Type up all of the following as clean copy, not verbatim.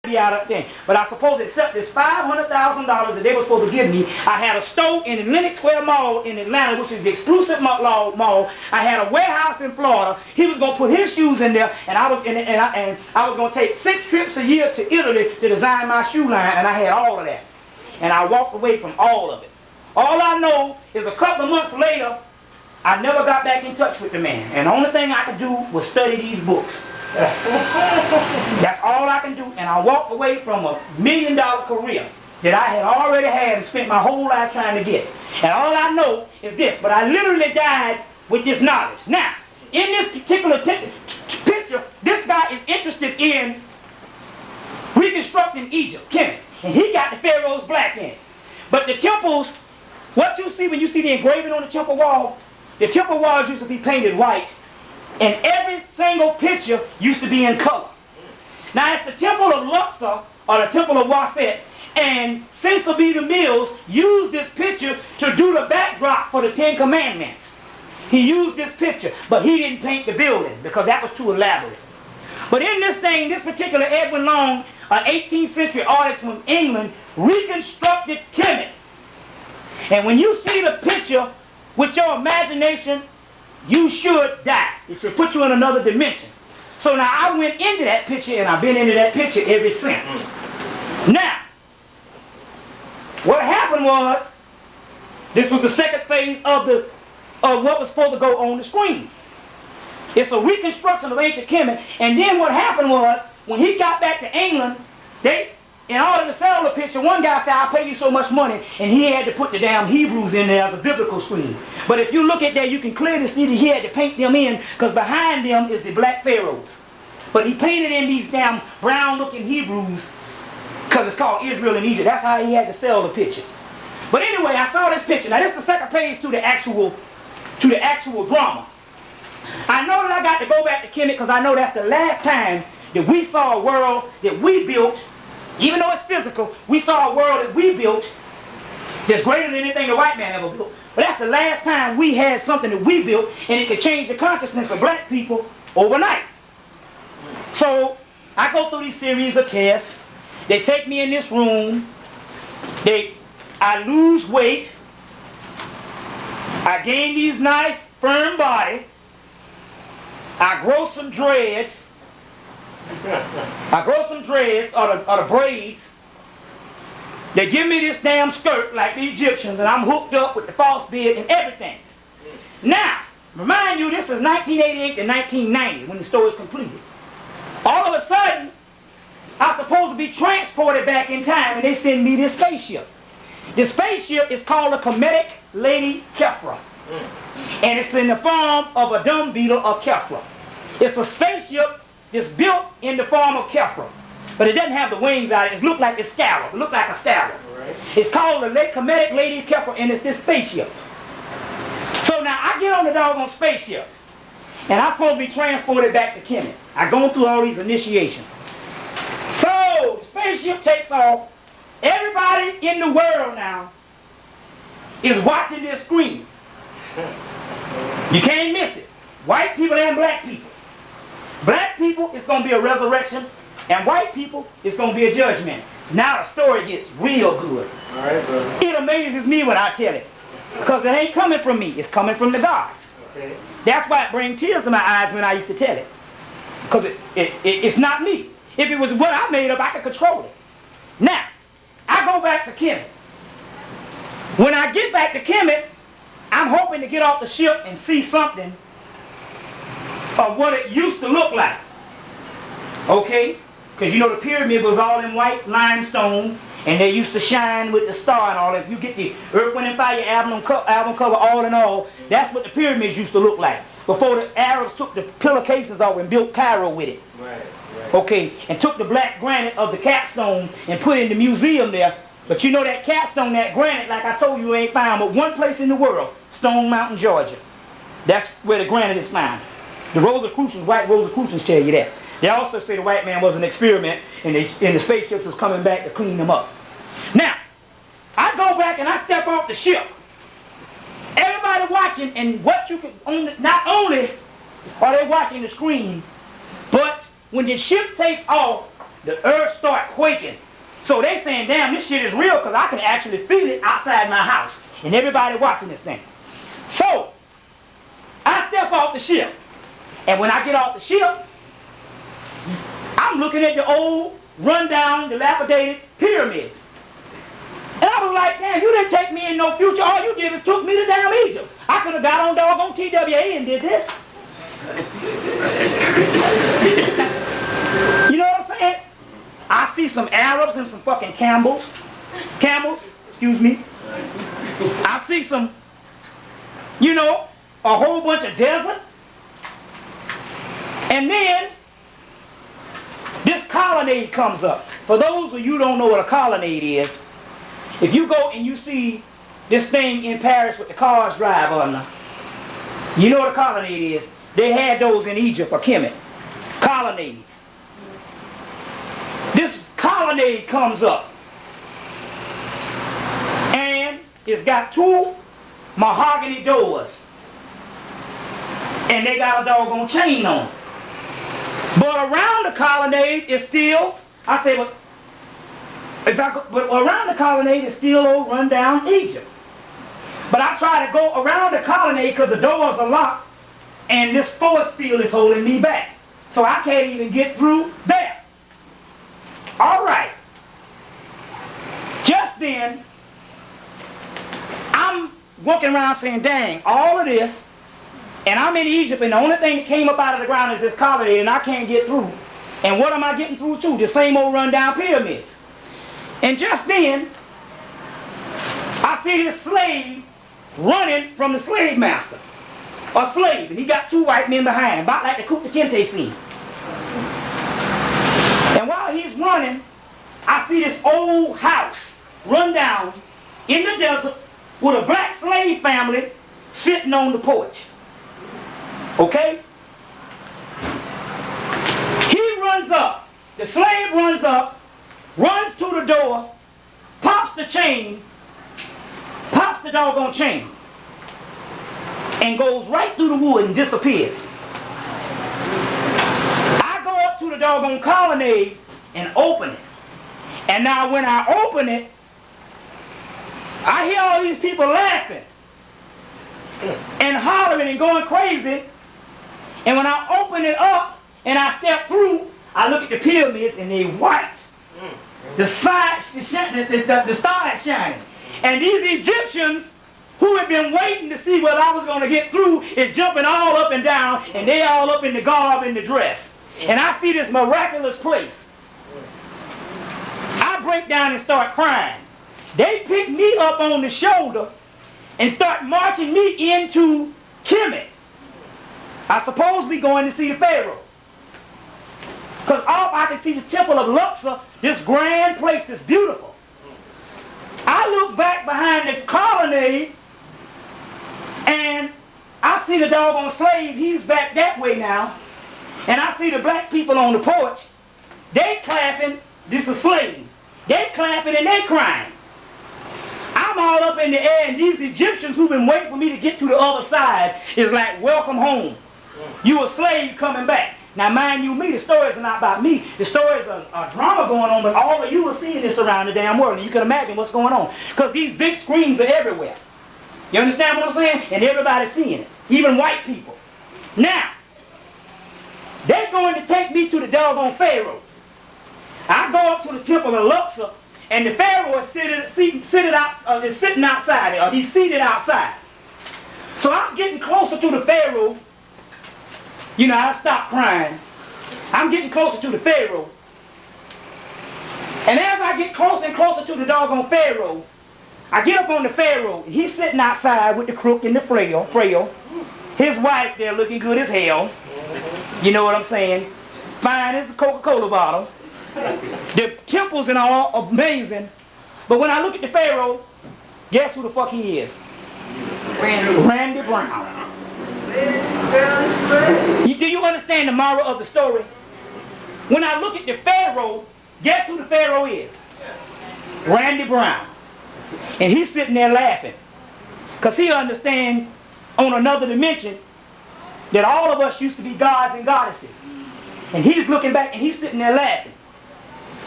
be out of thing. But I supposed to accept this $500,000 that they were supposed to give me. I had a store in the Lenox Square Mall in Atlanta, which is the exclusive mall. I had a warehouse in Florida. He was going to put his shoes in there, and I was going to take 6 trips a year to Italy to design my shoe line, and I had all of that. And I walked away from all of it. All I know is a couple of months later, I never got back in touch with the man. And the only thing I could do was study these books. That's all I can do. And I walked away from a $1 million career that I had already had and spent my whole life trying to get. And all I know is this, but I literally died with this knowledge. Now, in this particular picture, this guy is interested in reconstructing Egypt, Kemet. And he got the pharaoh's black in it. But the temples, what you see when you see the engraving on the temple wall, the temple walls used to be painted white. And every single picture used to be in color. Now it's the temple of Luxor, or the temple of Waset, and Cecil B. DeMille used this picture to do the backdrop for the 10 Commandments. He used this picture, but he didn't paint the building because that was too elaborate. But in this thing, this particular Edwin Long, an 18th century artist from England, reconstructed Kemet. And when you see the picture with your imagination, you should die. It should put you in another dimension. So now I went into that picture, and I've been into that picture ever since. Now, what happened was, this was the second phase of what was supposed to go on the screen. It's a reconstruction of ancient Kemet. And then what happened was, when he got back to England, in order to sell the picture, one guy said, I'll pay you so much money, and he had to put the damn Hebrews in there as a biblical screen. But if you look at that, you can clearly see that he had to paint them in, because behind them is the black pharaohs. But he painted in these damn brown-looking Hebrews, because it's called Israel and Egypt. That's how he had to sell the picture. But anyway, I saw this picture. Now, this is the second page to the actual drama. I know that I got to go back to Kemet, because I know that's the last time that we saw a world that we built. Even though it's physical, we saw a world that we built that's greater than anything the white man ever built. But that's the last time we had something that we built, and it could change the consciousness of black people overnight. So I go through these series of tests. They take me in this room. I lose weight. I gain these nice, firm body. I grow some dreads. Or the braids. They give me this damn skirt like the Egyptians, and I'm hooked up with the false beard and everything. Now, remind you, this is 1988 to 1990 when the story is completed. All of a sudden, I'm supposed to be transported back in time, and they send me this spaceship. This spaceship is called the Kemetic Lady Kefra. And it's in the form of a dung beetle of Kefra. It's a spaceship that's built in the form of Kefra. But it doesn't have the wings out of it. It looks like a scallop. It looks like a scallop. Right. It's called the Kemetic Lady Kefra, and it's this spaceship. So now I get on the doggone spaceship, and I'm supposed to be transported back to Kemet. I've gone through all these initiations. So the spaceship takes off. Everybody in the world now is watching this screen. You can't miss it. White people and black people. Black people, it's going to be a resurrection, and white people, it's going to be a judgment. Now the story gets real good. All right, brother. It amazes me when I tell it, because it ain't coming from me. It's coming from the gods. Okay. That's why it brings tears to my eyes when I used to tell it, because it's not me. If it was what I made up, I could control it. Now, I go back to Kemet. When I get back to Kemet, I'm hoping to get off the ship and see something of what it used to look like. Okay? Because you know the pyramid was all in white limestone, and they used to shine with the star and all. If you get the Earth, Wind and Fire album cover all in all, that's what the pyramids used to look like. Before the Arabs took the pillar cases off and built Cairo with it. Right. Okay, and took the black granite of the capstone and put it in the museum there. But you know that capstone, that granite, like I told you, ain't found but one place in the world, Stone Mountain, Georgia. That's where the granite is found. The Rosicrucians, white Rosicrucians tell you that. They also say the white man was an experiment, and the spaceships was coming back to clean them up. Now, I go back and I step off the ship. Everybody watching, and what you can not only are they watching the screen, but when the ship takes off, the earth start quaking. So they saying, damn, this shit is real because I can actually feel it outside my house. And everybody watching this thing. So, I step off the ship. And when I get off the ship, I'm looking at the old, rundown, dilapidated pyramids. And I was like, damn, you didn't take me in no future. All you did was took me to damn Egypt. I could have got on doggone TWA and did this. You know what I'm saying? I see some Arabs and some fucking camels, excuse me. I see some, you know, a whole bunch of desert. And then, this colonnade comes up. For those of you who don't know what a colonnade is, if you go and you see this thing in Paris with the cars drive on, you know what a colonnade is? They had those in Egypt or Kemet. Colonnades. This colonnade comes up. And it's got two mahogany doors. And they got a doggone chain on it. But around the colonnade is still, I say, but around the colonnade is still old rundown Egypt. But I try to go around the colonnade because the doors are locked and this force field is holding me back. So I can't even get through there. All right. Just then, I'm walking around saying, dang, all of this, and I'm in Egypt, and the only thing that came up out of the ground is this colonnade, and I can't get through. And what am I getting through to? The same old rundown pyramids. And just then, I see this slave running from the slave master. A slave, and he got two white men behind him, about like the Kunta Kinte scene. And while he's running, I see this old house run down in the desert with a black slave family sitting on the porch. Okay? He runs up. The slave runs up, runs to the door, pops the chain, pops the doggone chain, and goes right through the wood and disappears. I go up to the doggone colonnade and open it. And now when I open it, I hear all these people laughing and hollering and going crazy. And when I open it up and I step through, I look at the pyramids and they're white. The star is shining. And these Egyptians who had been waiting to see what I was going to get through is jumping all up and down, and they all up in the garb and the dress. And I see this miraculous place. I break down and start crying. They pick me up on the shoulder and start marching me into Kemet. I suppose we going to see the pharaoh. Because off I can see the temple of Luxor, this grand place that's beautiful. I look back behind the colonnade and I see the doggone slave, he's back that way now. And I see the black people on the porch. They clapping, this is slave. They clapping and they crying. I'm all up in the air and these Egyptians who've been waiting for me to get to the other side is like, welcome home. You a slave coming back. Now mind you, the stories are not about me. The stories are a drama going on, but all of you are seeing this around the damn world. And you can imagine what's going on. Because these big screens are everywhere. You understand what I'm saying? And everybody's seeing it. Even white people. Now, they're going to take me to the doggone pharaoh. I go up to the temple of Luxor, and the pharaoh is sitting outside, or he's seated outside. So I'm getting closer to the pharaoh. You know, I stopped crying. I'm getting closer to the pharaoh. And as I get closer and closer to the doggone pharaoh, I get up on the pharaoh, and he's sitting outside with the crook and the frail. His wife there looking good as hell. You know what I'm saying? Fine as a Coca-Cola bottle. The temples and all are amazing. But when I look at the pharaoh, guess who the fuck he is? Randy Brown. Do you understand the moral of the story? When I look at the pharaoh, guess who the pharaoh is? Randy Brown. And he's sitting there laughing. Because he understands on another dimension that all of us used to be gods and goddesses. And he's looking back and he's sitting there laughing.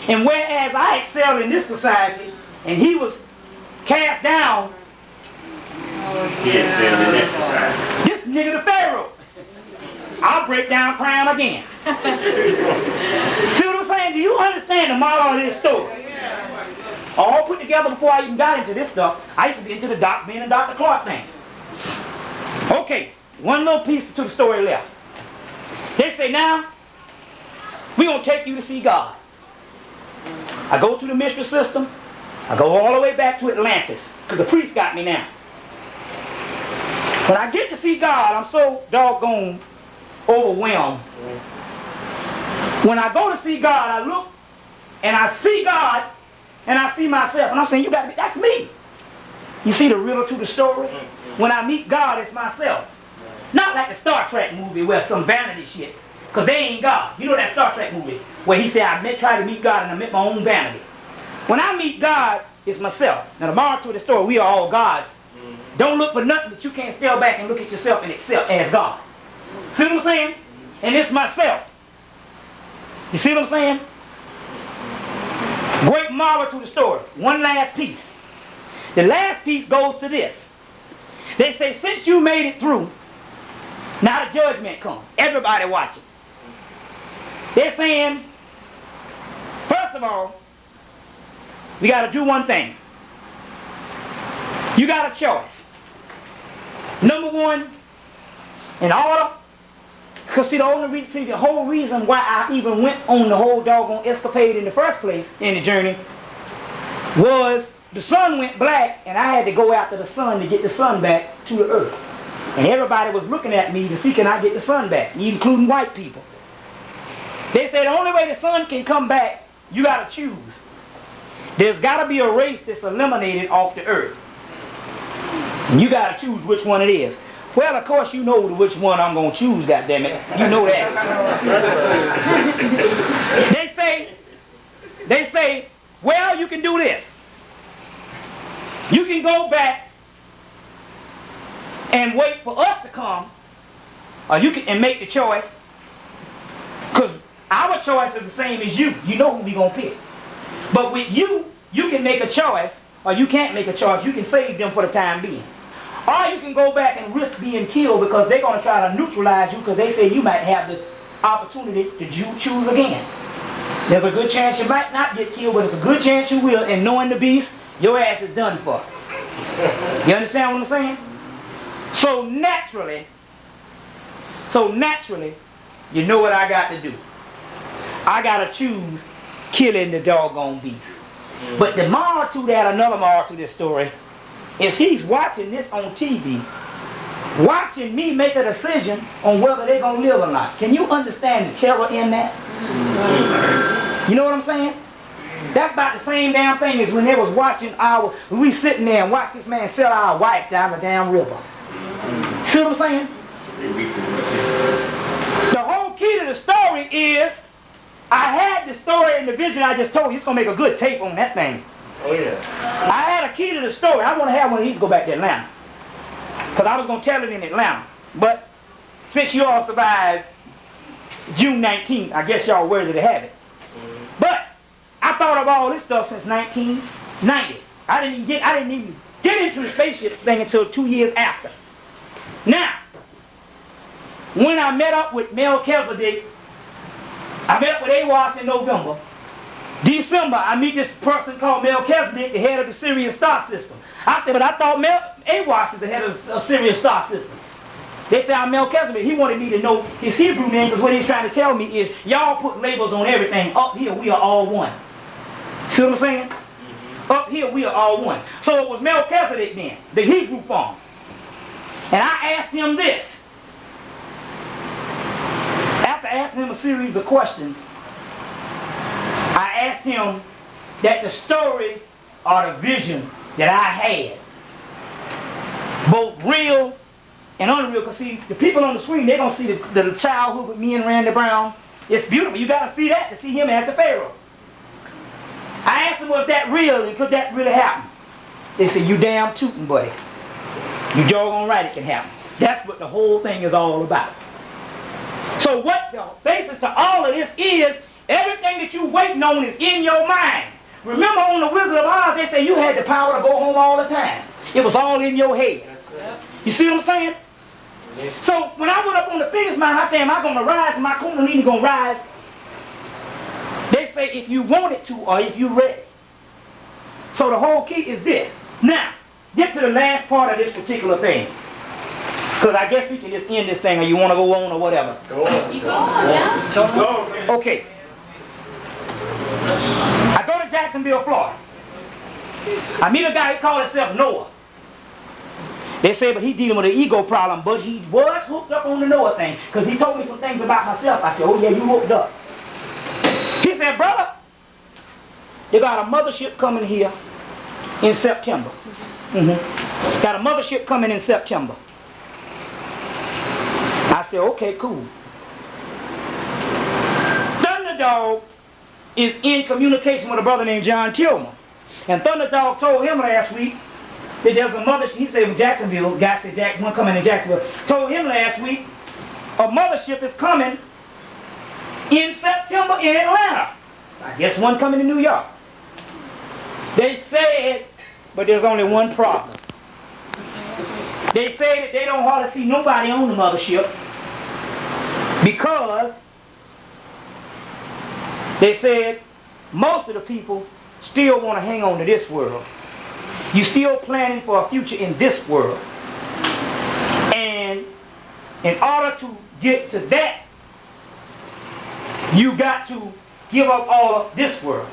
And whereas I excel in this society, and he was cast down, He excelled in this society. this nigga the pharaoh. I'll break down crying again. See what I'm saying? Do you understand the moral of this story? All put together before I even got into this stuff. I used to be into the being a Dr. Clark thing. Okay, one little piece to the story left. They say, now, we're going to take you to see God. I go through the mystery system. I go all the way back to Atlantis, because the priest got me now. When I get to see God, I'm so doggone overwhelmed. When I go to see God, I look and I see God and I see myself. And I'm saying, you got to be, that's me. You see the riddle to the story? When I meet God, it's myself. Not like the Star Trek movie where some vanity shit. Because they ain't God. You know that Star Trek movie where he said, I tried to meet God and I met my own vanity. When I meet God, it's myself. Now the moral to the story, we are all gods. Don't look for nothing that you can't step back and look at yourself and accept as God. See what I'm saying? And it's myself. You see what I'm saying? Great moral to the story. One last piece. The last piece goes to this. They say, since you made it through, now the judgment comes. Everybody watching. They're saying, first of all, we got to do one thing. You got a choice. Number one, in order, because see, the whole reason why I even went on the whole doggone escapade in the first place in the journey was the sun went black and I had to go after the sun to get the sun back to the earth. And everybody was looking at me to see can I get the sun back, including white people. They said the only way the sun can come back, you got to choose. There's got to be a race that's eliminated off the earth. And you got to choose which one it is. Well, of course, you know which one I'm going to choose, goddammit. You know that. They say, well, you can do this. You can go back and wait for us to come, or you can and make the choice, because our choice is the same as you. You know who we're going to pick. But with you, you can make a choice, or you can't make a choice. You can save them for the time being. Or you can go back and risk being killed because they're going to try to neutralize you because they say you might have the opportunity to choose again. There's a good chance you might not get killed, but it's a good chance you will. And knowing the beast, your ass is done for. You understand what I'm saying? So naturally, you know what I got to do. I got to choose killing the doggone beast. But the moral to that, another moral to this story, is he's watching this on TV, watching me make a decision on whether they're going to live or not. Can you understand the terror in that? You know what I'm saying? That's about the same damn thing as when they was watching we sitting there and watch this man sell our wife down the damn river. See what I'm saying? The whole key to the story is, I had the story in the vision I just told you. It's going to make a good tape on that thing. Oh, yeah. I had a key to the story. I want to have one of these to go back to Atlanta. Because I was going to tell it in Atlanta. But since you all survived June 19th, I guess y'all worthy to have it. But I thought of all this stuff since 1990. I didn't even get into the spaceship thing until 2 years after. Now, when I met up with Melchizedek, I met up with Awas in November. December, I meet this person called Melchizedek, the head of the Sirius star system. I said, but I thought Awas is the head of the Sirius star system. They said, I'm Melchizedek. He wanted me to know his Hebrew name because what he's trying to tell me is, y'all put labels on everything. Up here, we are all one. See what I'm saying? Up here, we are all one. So it was Melchizedek then, the Hebrew form. And I asked him this. After asking him a series of questions, I asked him that the story or the vision that I had, both real and unreal, because see, the people on the screen, they're going to see the childhood with me and Randy Brown. It's beautiful. You got to see that to see him as the Pharaoh. I asked them, was that real and could that really happen? They said, you damn tootin' buddy. You doggone right it can happen. That's what the whole thing is all about. So what the basis to all of this is Everything that you waiting on is in your mind. Remember on the Wizard of Oz, they say you had the power to go home all the time. It was all in your head. You see what I'm saying? So when I went up on the fitness mountain, I said, am I going to rise? My Kundalini going to rise? They say if you want it to or if you're ready. So the whole key is this. Now, get to the last part of this particular thing. Because I guess we can just end this thing or you want to go on or whatever. Go on. You go on, yeah. Go on. Okay. I go to Jacksonville, Florida. I meet a guy, he called himself Noah. They say, but he's dealing with an ego problem, but he was hooked up on the Noah thing. Because he told me some things about myself. I said, oh yeah, you hooked up. He said, brother, they got a mothership coming here in September. Got a mothership coming in September. I said, okay, cool. Thunderdog is in communication with a brother named John Tillman. And Thunderdog told him last week that there's a mothership. He said it was Jacksonville. Guy said one coming in Jacksonville. Told him last week a mothership is coming in September in Atlanta. I guess one coming in New York. They said, but there's only one problem. They say that they don't hardly see nobody on the mothership because they said most of the people still want to hang on to this world. You still planning for a future in this world. And in order to get to that, you got to give up all of this world.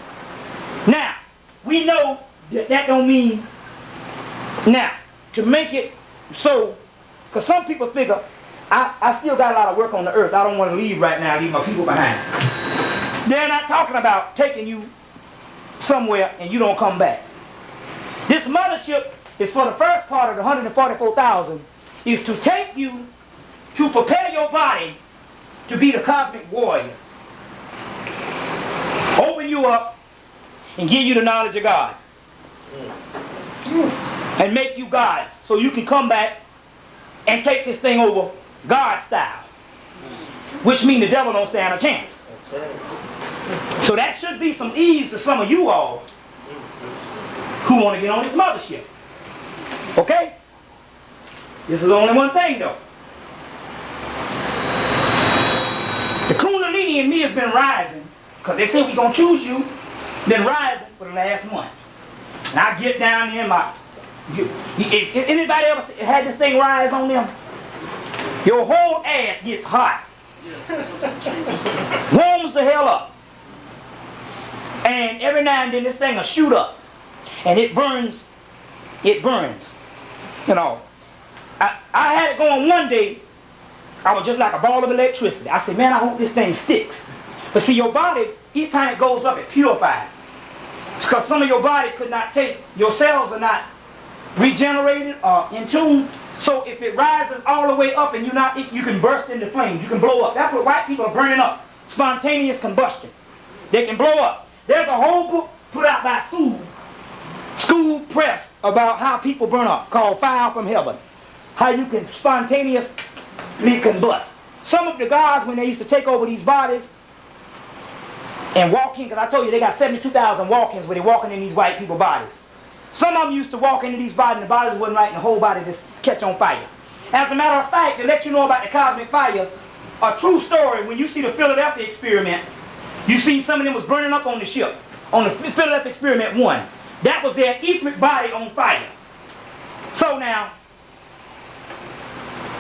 Now, we know that that don't mean, now, to make it so, because some people figure, I still got a lot of work on the earth. I don't want to leave right now, leave my people behind. They're not talking about taking you somewhere and you don't come back. This mothership is for the first part of the 144,000 is to take you to prepare your body to be the cosmic warrior. Open you up and give you the knowledge of God. And make you gods so you can come back and take this thing over God style. Which means the devil don't stand a chance. So that should be some ease to some of you all who want to get on this mothership. Okay? This is only one thing though. The Kundalini in me has been rising, because they say we're going to choose you, been rising for the last month. And I get down there and if anybody ever had this thing rise on them? Your whole ass gets hot. Warms the hell up. And every now and then this thing will shoot up. And it burns. It burns. You know. I had it going one day. I was just like a ball of electricity. I said, man, I hope this thing sticks. But see, your body, each time it goes up, it purifies. Because some of your body could not take, your cells are not regenerated or in tune. So if it rises all the way up and you can burst into flames. You can blow up. That's what white people are burning up. Spontaneous combustion. They can blow up. There's a whole book put out by school press about how people burn up called Fire from Heaven. How you can spontaneously combust. Some of the gods, when they used to take over these bodies and walk in, because I told you they got 72,000 walk-ins where they're walking in these white people bodies. Some of them used to walk into these bodies and the bodies wasn't right and the whole body just catch on fire. As a matter of fact, to let you know about the cosmic fire, a true story, when you see the Philadelphia experiment, you see some of them was burning up on the ship. On the Philadelphia experiment 1. That was their etheric body on fire. So now,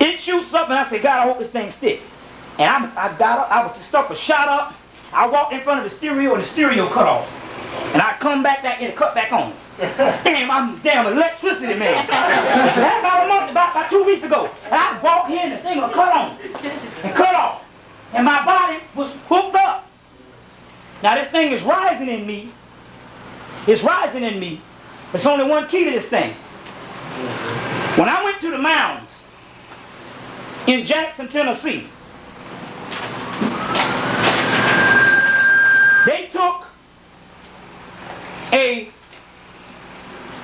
it shoots up and I said, God, I hope this thing sticks. And I was stuck a shot up. I walked in front of the stereo and the stereo cut off. And I come back and it cut back on. Damn, I'm damn electricity man. That about a month, about 2 weeks ago. And I walked in and the thing was cut on. And cut off. And my body was hooked up. Now this thing is rising in me. It's rising in me. There's only one key to this thing. When I went to the mounds in Jackson, Tennessee, they took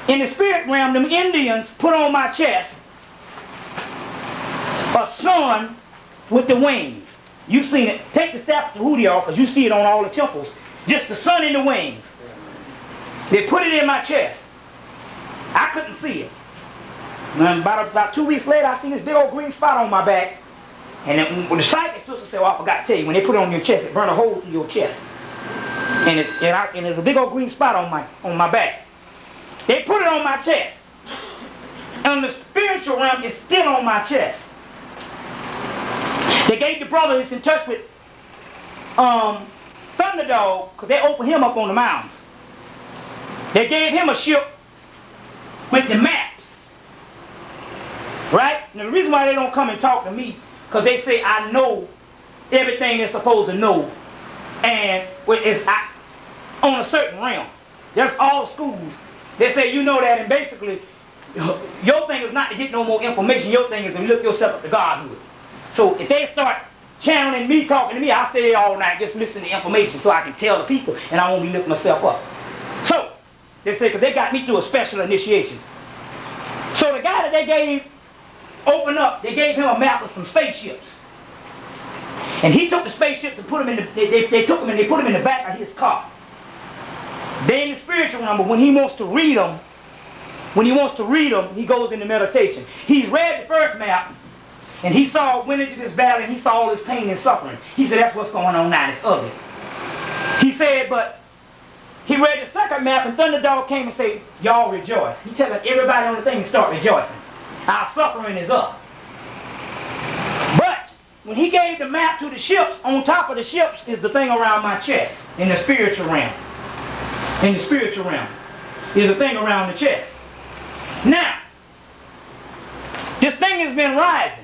in the spirit realm, them Indians put on my chest a sun with the wings. You've seen it. Take the staff to Hootie off, because you see it on all the temples. Just the sun in the wings. They put it in my chest. I couldn't see it. And about 2 weeks later, I seen this big old green spot on my back. And then when the psychic sister said, well, I forgot to tell you, when they put it on your chest, it burned a hole through your chest. And there's a big old green spot on my back. They put it on my chest. And the spiritual realm is still on my chest. They gave the brother that's in touch with Thunderdog, because they opened him up on the mountains. They gave him a ship with the maps. Right? And the reason why they don't come and talk to me, because they say I know everything they're supposed to know. And it's on a certain realm. That's all schools. They say you know that, and basically, your thing is not to get no more information. Your thing is to look yourself up to Godhood. So if they start channeling me, talking to me, I'll stay there all night just listening to information so I can tell the people, and I won't be looking myself up. So, they say, because they got me through a special initiation. So the guy that they gave, opened up, they gave him a map of some spaceships. And he took the spaceships and put them in the, they took them and they put them in the back of his car. They're in the spiritual realm, but when he wants to read them, he goes into meditation. He's read the first map, and he went into this battle, and he saw all this pain and suffering. He said, that's what's going on now, it's ugly. He said, but he read the second map, and Thunderdog came and said, y'all rejoice. He telling everybody on the thing to start rejoicing. Our suffering is up. But when he gave the map to the ships, on top of the ships is the thing around my chest, in the spiritual realm. In the spiritual realm is the thing around the chest. Now, this thing has been rising.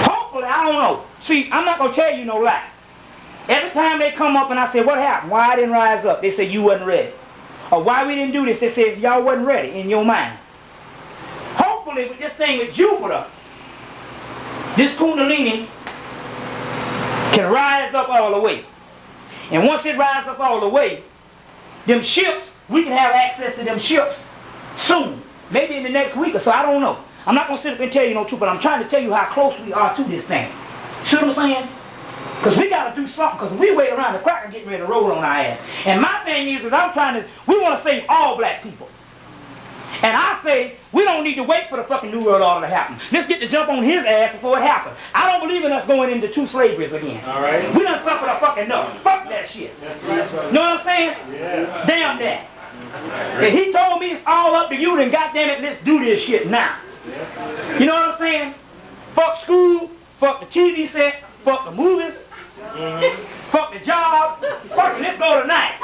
Hopefully, I don't know. See, I'm not going to tell you no lie. Every time they come up and I say, what happened? Why I didn't rise up? They say, you wasn't ready. Or why we didn't do this? They say, y'all wasn't ready in your mind. Hopefully, with this thing with Jupiter, this Kundalini can rise up all the way. And once it rises up all the way, them ships, we can have access to them ships soon. Maybe in the next week or so, I don't know. I'm not going to sit up and tell you no truth, but I'm trying to tell you how close we are to this thing. See what I'm saying? Because we got to do something, because we wait around the crack and get ready to roll on our ass. And my thing is we want to save all black people. And I say, we don't need to wait for the fucking New World Order to happen. Let's get to jump on his ass before it happens. I don't believe in us going into two slaveries again. All right. We done suffered a fucking enough. Fuck that shit. That's right. You know what I'm saying? Yeah. Damn that. If he told me it's all up to you, then goddamn it, let's do this shit now. You know what I'm saying? Fuck school, fuck the TV set, fuck the movies, fuck the job, fuck it, let's go tonight.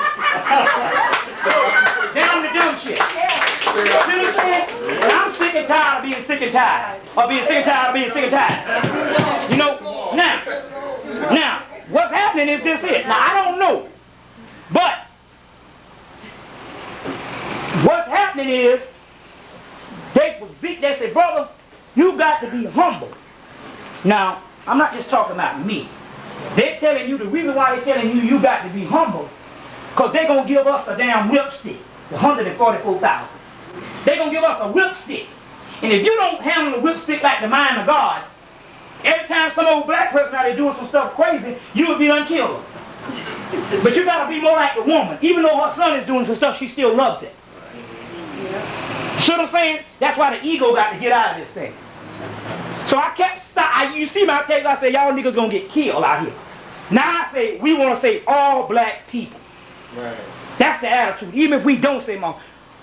Down the dumb shit. See what I'm saying? And I'm sick and tired of being sick and tired. Or being sick and tired of being sick and tired. You know, now, what's happening is this here. Now, I don't know. But, what's happening is, they say, brother, you got to be humble. Now, I'm not just talking about me. They're telling you, the reason why they're telling you you got to be humble, because they're going to give us a damn whipstick, the 144,000. They're going to give us a whipstick. And if you don't handle the whipstick like the mind of God, every time some old black person out there doing some stuff crazy, you would be unkillable. But you got to be more like the woman. Even though her son is doing some stuff, she still loves it. See what I'm saying? That's why the ego got to get out of this thing. So I kept you see my text, I say, y'all niggas gonna get killed out here. Now I say, we want to save all black people. Right. That's the attitude. Even if we don't save them all.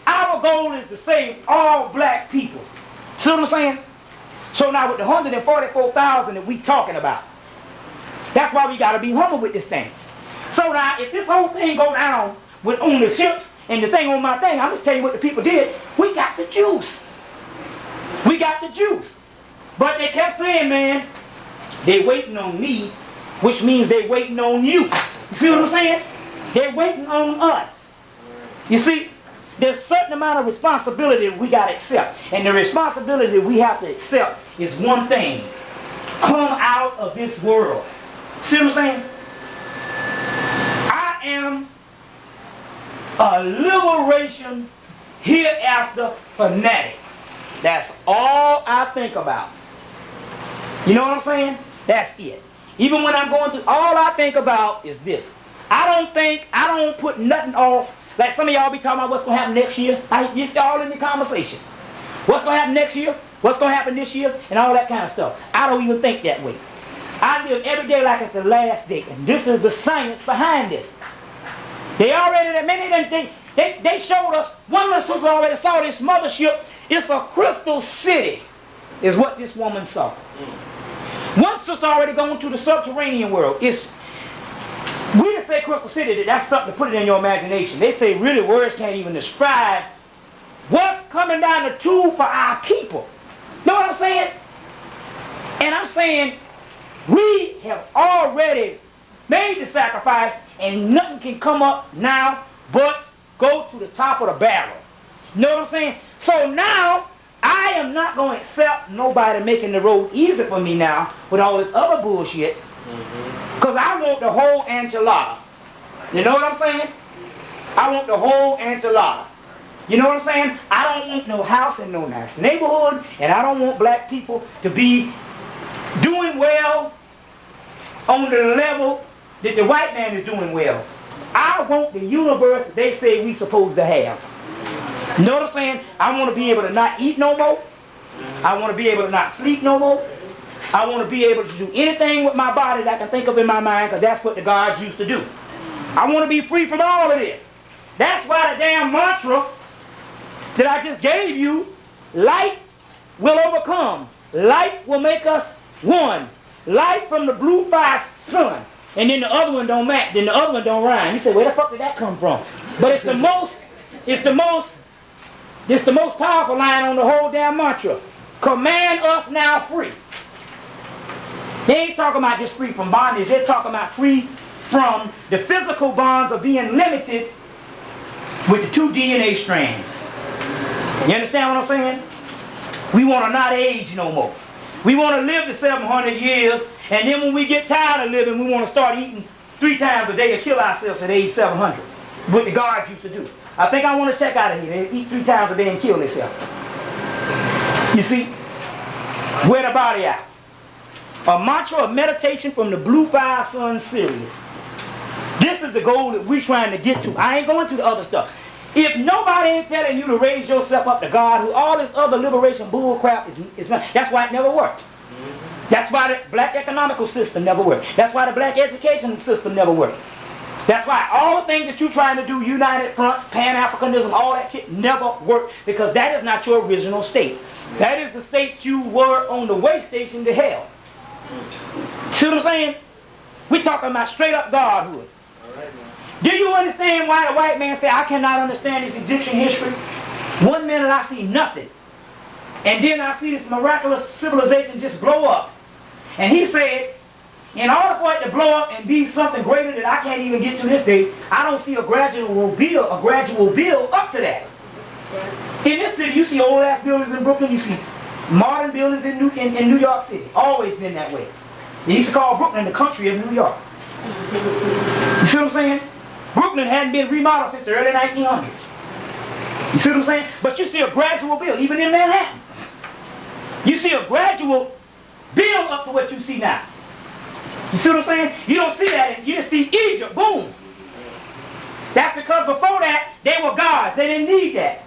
Our goal is to save all black people. See what I'm saying? So now with the 144,000 that we talking about, that's why we got to be humble with this thing. So now, if this whole thing go down on the ships and the thing on my thing, I'm just telling you what the people did. We got the juice. We got the juice. But they kept saying, man, they waiting on me, which means they waiting on you. You see what I'm saying? They're waiting on us. You see, there's a certain amount of responsibility we got to accept. And the responsibility we have to accept is one thing. Come out of this world. See what I'm saying? I am a liberation hereafter fanatic. That's all I think about. You know what I'm saying? That's it. Even when I'm going through, all I think about is this. I don't put nothing off. Like some of y'all be talking about what's going to happen next year. It's all in the conversation. What's going to happen next year? What's going to happen this year? And all that kind of stuff. I don't even think that way. I live every day like it's the last day. And this is the science behind this. They already, man, they showed us, one of the sisters already saw this mothership. It's a crystal city, is what this woman saw. One sister already gone to the subterranean world. We didn't say crystal city, that's something to put it in your imagination. They say really words can't even describe what's coming down the tube for our people. Know what I'm saying? And I'm saying we have already made the sacrifice and nothing can come up now but go to the top of the barrel. Know what I'm saying? So now I am not going to accept nobody making the road easy for me now with all this other bullshit. Because I want the whole enchilada. You know what I'm saying? I want the whole enchilada. You know what I'm saying? I don't want no house in no nice neighborhood, and I don't want black people to be doing well on the level that the white man is doing well. I want the universe that they say we supposed to have. You know what I'm saying? I want to be able to not eat no more. I want to be able to not sleep no more. I want to be able to do anything with my body that I can think of in my mind, because that's what the gods used to do. I want to be free from all of this. That's why the damn mantra that I just gave you, light will overcome. Light will make us one. Light from the blue fire sun. And then the other one don't match. Then the other one don't rhyme. You say, where the fuck did that come from? But it's the most powerful line on the whole damn mantra. Command us now free. They ain't talking about just free from bondage. They're talking about free from the physical bonds of being limited with the 2 DNA strands. You understand what I'm saying? We want to not age no more. We want to live to 700 years, and then when we get tired of living, we want to start eating 3 times a day and kill ourselves at age 700. What the guards used to do. I think I want to check out of here. They eat 3 times a day and kill themselves. You see? Wear the body out. A mantra of meditation from the Blue Fire Sun series. This is the goal that we're trying to get to. I ain't going to the other stuff. If nobody ain't telling you to raise yourself up to God, who all this other liberation bull crap is that's why it never worked. That's why the black economical system never worked. That's why the black education system never worked. That's why all the things that you're trying to do, United Fronts, Pan-Africanism, all that shit never worked, because that is not your original state. That is the state you were on the way station to hell. See what I'm saying? We're talking about straight up Godhood. Do you understand why the white man said, I cannot understand this Egyptian history? One minute I see nothing, and then I see this miraculous civilization just blow up. And he said, in order for it to blow up and be something greater that I can't even get to this day, I don't see a gradual build up to that. In this city, you see old ass buildings in Brooklyn, you see modern buildings in New York City. Always been that way. They used to call Brooklyn the country of New York. You see what I'm saying? Brooklyn hadn't been remodeled since the early 1900s. You see what I'm saying? But you see a gradual build, even in Manhattan. You see a gradual build up to what you see now. You see what I'm saying? You don't see that. You just see Egypt, boom. That's because before that, they were gods. They didn't need that.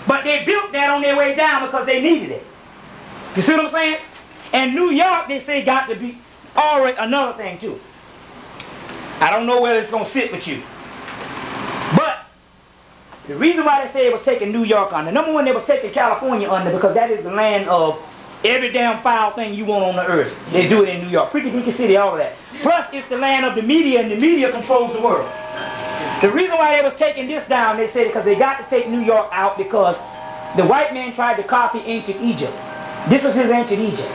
But they built that on their way down because they needed it. You see what I'm saying? And New York, they say, got to be already another thing too. I don't know whether it's going to sit with you. But the reason why they say it was taking New York under, number one, they was taking California under, because that is the land of every damn foul thing you want on the earth. They do it in New York. Freaky Deaky City, all of that. Plus, it's the land of the media, and the media controls the world. The reason why they was taking this down, they said, because they got to take New York out because the white man tried to copy ancient Egypt. This is his ancient Egypt.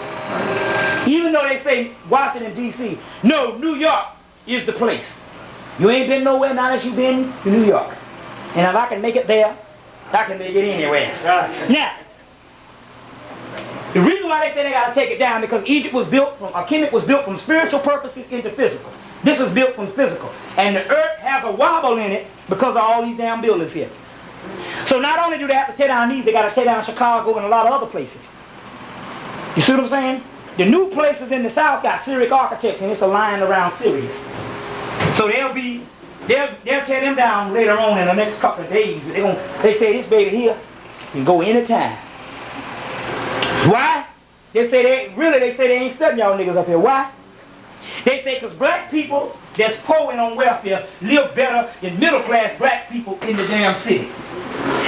Even though they say Washington, D.C., no, New York is the place. You ain't been nowhere now that you've been to New York. And if I can make it there, I can make it anywhere. Now, the reason why they say they got to take it down, because Egypt was built from, Kemet was built from spiritual purposes into physical. This is built from physical. And the earth has a wobble in it because of all these damn buildings here. So not only do they have to tear down these, they got to tear down Chicago and a lot of other places. You see what I'm saying? The new places in the south got Syriac architects, and it's a line around Sirius. So they'll tear them down later on in the next couple of days. They say this baby here can go anytime. Why? They say they ain't studying y'all niggas up here. Why? They say because black people that's poor and on welfare live better than middle class black people in the damn city.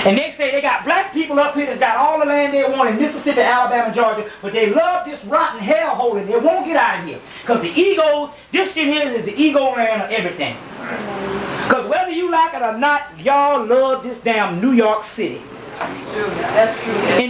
And they say they got black people up here that's got all the land they want in Mississippi, Alabama, Georgia, but they love this rotten hellhole and they won't get out of here. Because the ego, this shit here is the ego land of everything. Because whether you like it or not, y'all love this damn New York City. That's true. And